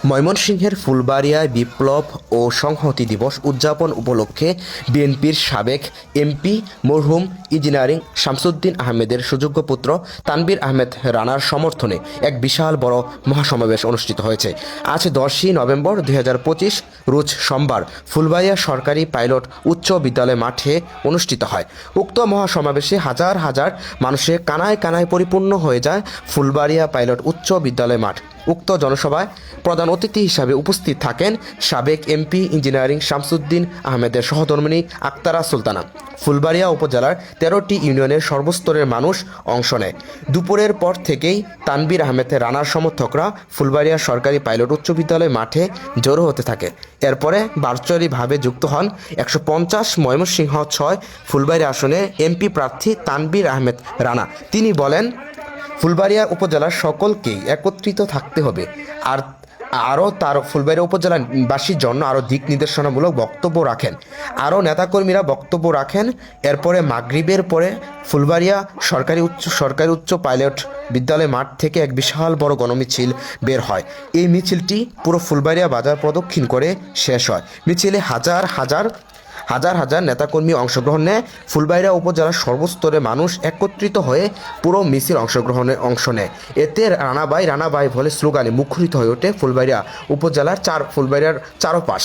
ময়মনসিংহের ফুলবাড়িয়ায় বিপ্লব ও সংহতি দিবস উদযাপন উপলক্ষে বিএনপির সাবেক এমপি মরহুম ইঞ্জিনিয়ারিং শামসুদ্দিন আহমেদের সুযোগ্য পুত্র তানবীর আহমেদ রানার সমর্থনে এক বিশাল বড় মহাসমাবেশ অনুষ্ঠিত হয়েছে। আজ 10ই নভেম্বর 2025 রোজ সোমবার ফুলবাড়িয়া সরকারি পাইলট উচ্চ বিদ্যালয় মাঠে অনুষ্ঠিত হয়। উক্ত মহাসমাবেশে হাজার হাজার মানুষে কানায় কানায় পরিপূর্ণ হয়ে যায় ফুলবাড়িয়া পাইলট উচ্চ বিদ্যালয় মাঠ। উক্ত জনসভায় প্রধান অতিথি হিসাবে উপস্থিত থাকেন সাবেক এমপি ইঞ্জিনিয়ারিং শামসুদ্দিন আহমেদের সহধর্মিণী আক্তারা সুলতানা। ফুলবাড়িয়া উপজেলার 13টি ইউনিয়নের সর্বস্তরের মানুষ অংশ নেয়। দুপুরের পর থেকেই তানবীর আহমেদ রানার সমর্থকরা ফুলবাড়িয়া সরকারি পাইলট উচ্চ বিদ্যালয় মাঠে জড়ো হতে থাকে। এরপরে ভার্চুয়ালিভাবে যুক্ত হন 150 ময়মনসিংহ 6 ফুলবাড়িয়া আসনে এমপি প্রার্থী তানবীর আহমেদ রানা। তিনি বলেন, ফুলবাড়িয়া উপজেলার সকলকেই একত্রিত থাকতে হবে। আরও তার ফুলবাড়িয়া উপজেলাবাসীর জন্য আরও দিক নির্দেশনামূলক বক্তব্য রাখেন। আরও নেতাকর্মীরা বক্তব্য রাখেন। এরপরে মাগরিবের পরে ফুলবাড়িয়া সরকারি উচ্চ পাইলট বিদ্যালয় মাঠ থেকে এক বিশাল বড় গণমিছিল বের হয়। এই মিছিলটি পুরো ফুলবাড়িয়া বাজার প্রদক্ষিণ করে শেষ হয়। মিছিলে হাজার হাজার নেতাকর্মী অংশগ্রহণ নেয়। ফুলবাড়িয়া উপজেলার সর্বস্তরের মানুষ একত্রিত হয়ে পুরো মিছিল অংশ নেয়। এতে রানাবাই বলে স্লোগানে মুখরিত হয়ে ওঠে ফুলবাড়িয়া উপজেলার ফুলবাড়িয়ার চারপাশ।